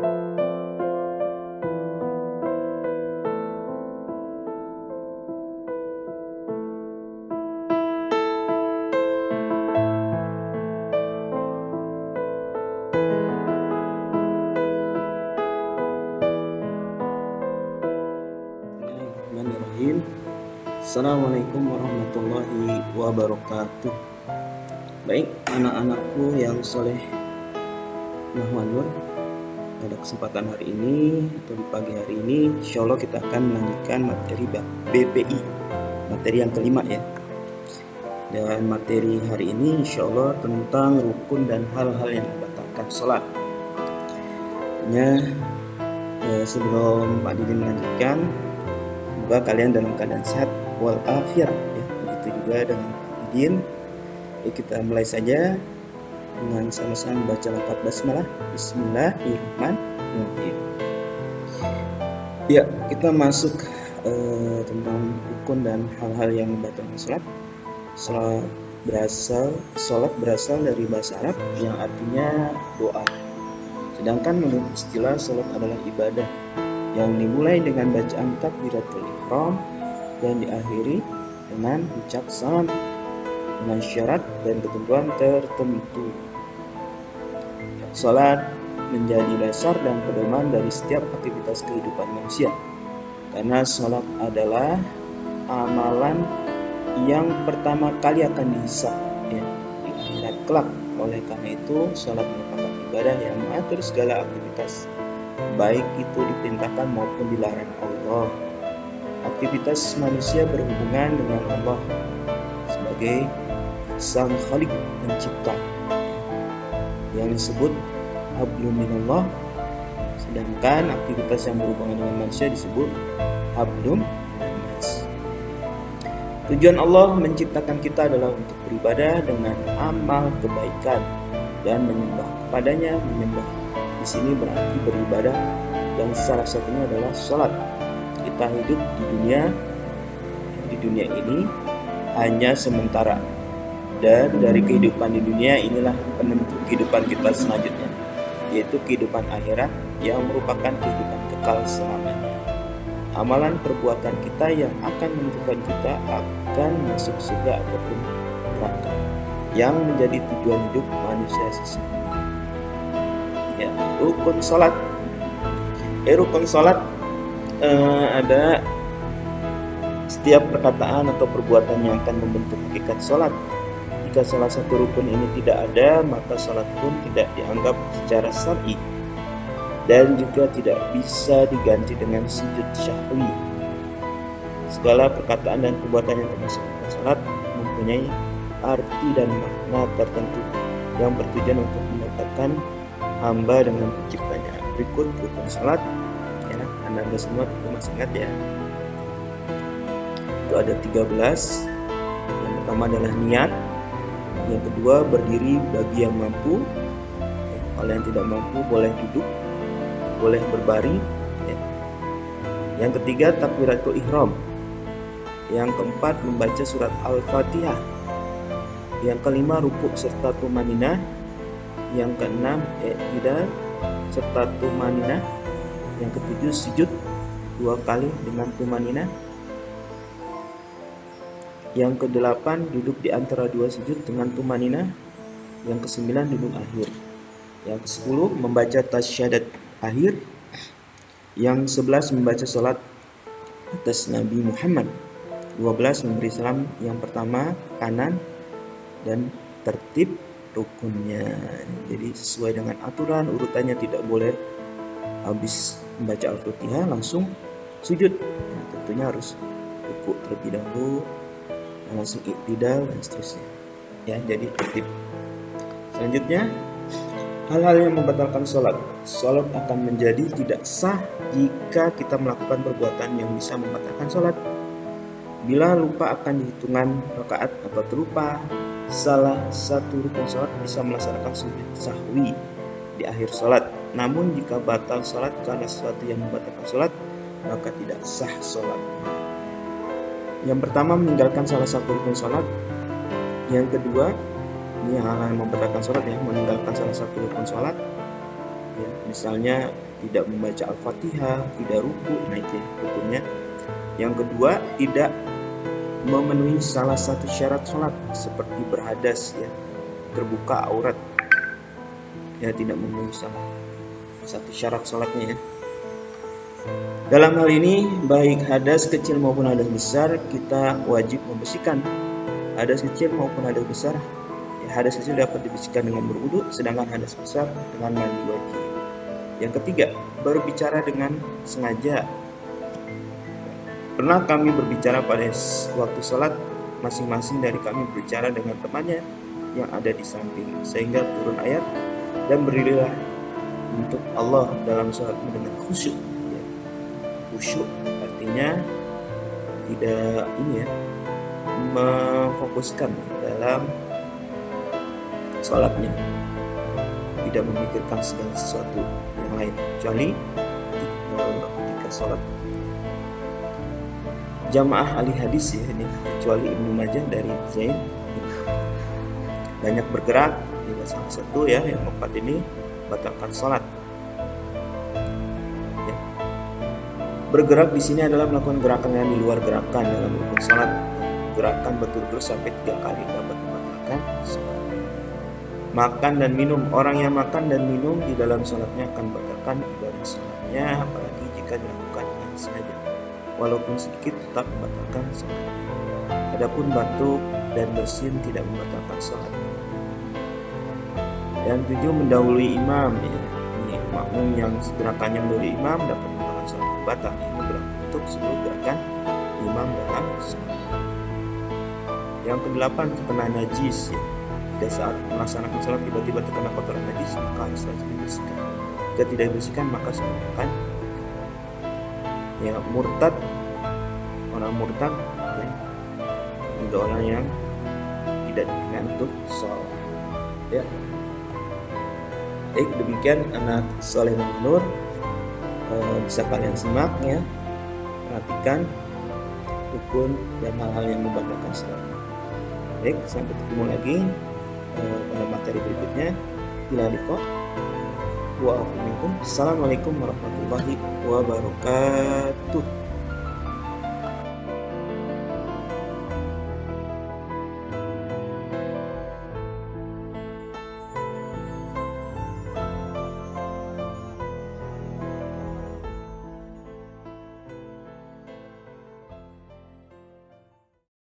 Bismillahirrahmanirrahim. Assalamualaikum warahmatullahi wabarakatuh. Baik anak-anakku yang soleh Nahwanur, pada kesempatan hari ini atau di pagi hari ini insya Allah kita akan melanjutkan materi BPI, materi yang kelima ya. Dan materi hari ini insya Allah tentang rukun dan hal-hal yang membatalkan sholat. Sebelum Pak Didi melanjutkan, semoga kalian dalam keadaan sehat walafiat ya. Begitu juga dengan Pak Didin. Kita mulai saja dengan sama-sama membaca lafaz basmalah. Bismillahirrahmanirrahim. Ya, kita masuk tentang rukun dan hal-hal yang membatalkan sholat. Sholat berasal dari bahasa Arab yang artinya doa. Sedangkan menurut istilah sholat adalah ibadah yang dimulai dengan bacaan takbiratul ihram dan diakhiri dengan ucap salam dengan syarat dan ketentuan tertentu. Sholat menjadi dasar dan pedoman dari setiap aktivitas kehidupan manusia, karena sholat adalah amalan yang pertama kali akan dihisab ya, di akhirat kelak. Oleh karena itu, sholat merupakan ibadah yang mengatur segala aktivitas, baik itu diperintahkan maupun dilarang Allah. Aktivitas manusia berhubungan dengan Allah sebagai Sang Khalik pencipta yang disebut hablum minallah, sedangkan aktivitas yang berhubungan dengan manusia disebut hablum minannas. Tujuan Allah menciptakan kita adalah untuk beribadah dengan amal kebaikan dan menyembah kepadanya. Menyembah di sini berarti beribadah, yang salah satunya adalah sholat. Kita hidup di dunia ini hanya sementara, dan dari kehidupan di dunia inilah penentu kehidupan kita selanjutnya, yaitu kehidupan akhirat yang merupakan kehidupan kekal selamanya. Amalan perbuatan kita yang akan menentukan kita akan masuk surga ataupun neraka, yang menjadi tujuan hidup manusia sesungguhnya. Ya, rukun sholat. Rukun sholat ada setiap perkataan atau perbuatan yang akan membentuk hakikat sholat. Jika salah satu rukun ini tidak ada, maka sholat pun tidak dianggap secara syar'i dan juga tidak bisa diganti dengan sujud syahwi. Segala perkataan dan perbuatan yang termasuk dalam sholat mempunyai arti dan makna tertentu yang bertujuan untuk mendekatkan hamba dengan penciptanya. Berikut rukun sholat ya, Anda semua tentu masih ingat ya. Itu ada 13. Yang pertama adalah niat. Yang kedua berdiri bagi yang mampu. Kalau yang tidak mampu boleh duduk, boleh berbaring ya. Yang ketiga takbiratul ihram. Yang keempat membaca surat Al-Fatihah. Yang kelima rukuk serta tumaninah. Yang keenam i'tidal serta tumaninah. Yang ketujuh sujud 2 kali dengan tumaninah. Yang kedelapan duduk di antara 2 sujud dengan tumaninah. Yang kesembilan duduk akhir. Yang ke-10 membaca tasyahadat akhir. Yang 11 membaca salat atas Nabi Muhammad. 12 memberi salam yang pertama kanan dan tertib rukunnya. Jadi sesuai dengan aturan urutannya, tidak boleh habis membaca Al-Fatihah langsung sujud. Nah, tentunya harus rukuk terlebih dahulu, langsung i'tidal dan seterusnya. Ya, jadi tertib. Selanjutnya, hal-hal yang membatalkan sholat. Sholat akan menjadi tidak sah jika kita melakukan perbuatan yang bisa membatalkan sholat. Bila lupa akan dihitungan rakaat atau terlupa salah satu rukun sholat, bisa melaksanakan sujud sahwi di akhir sholat. Namun jika batal sholat karena sesuatu yang membatalkan sholat, maka tidak sah sholatnya. Yang pertama meninggalkan salah satu rukun sholat. Yang kedua, ini hal yang membatalkan sholat ya, meninggalkan salah satu rukun sholat ya, misalnya tidak membaca Al-Fatihah, tidak ruku, nah itu ya rukunnya. Yang kedua, tidak memenuhi salah satu syarat sholat seperti berhadas ya, terbuka aurat ya, tidak memenuhi salah satu syarat sholatnya ya. Dalam hal ini baik hadas kecil maupun hadas besar kita wajib membersihkan. Hadas kecil maupun hadas besar ya, hadas kecil dapat dibersihkan dengan berwudu, sedangkan hadas besar dengan mandi wajib. Yang ketiga, berbicara dengan sengaja. Pernah kami berbicara pada waktu sholat, masing-masing dari kami berbicara dengan temannya yang ada di samping, sehingga turun ayat, dan berdirilah untuk Allah dalam sholatmu dengan khusyuk ya. Khusyuk artinya tidak ini ya, memfokuskan dalam sholatnya, tidak memikirkan segala sesuatu yang lain kecuali ketika sholat. Jamaah ahli hadis ya ini, kecuali Ibnu Majah dari Zain, banyak bergerak ini salah satu ya, yang keempat ini batalkan sholat ya. Bergerak di sini adalah melakukan gerakan yang di luar gerakan dalam rukun sholat. Gerakan betul-betul sampai 3 kali dapat membatalkan sholat. Makan dan minum, orang yang makan dan minum di dalam sholatnya akan membatalkan ibadah sholatnya, apalagi jika dilakukan dengan sengaja, walaupun sedikit tetap membatalkan sholat. Adapun batuk dan bersin tidak membatalkan sholat. Yang 7, mendahului imam ya. Ini makmum yang gerakannya mendahului imam dapat membatalkan sholat batal. Ini berlaku untuk seluruh gerakan imam dalam sholat. Yang ke-8, terkena najis ya. Jika saat melaksanakan sholat tiba-tiba terkena kotoran najis, maka harus lazim dibersihkan. Jika tidak dibersihkan maka sholat ya. Murtad, orang murtad ya, untuk orang yang tidak diinginkan untuk sholat ya. Baik, demikian anak soleh dan nur, bisa kalian simak ya, perhatikan rukun dan hal-hal yang membatalkan sholat. Baik, sampai ketemu lagi pada materi berikutnya. Bila liqa wa assalamualaikum warahmatullahi wabarakatuh.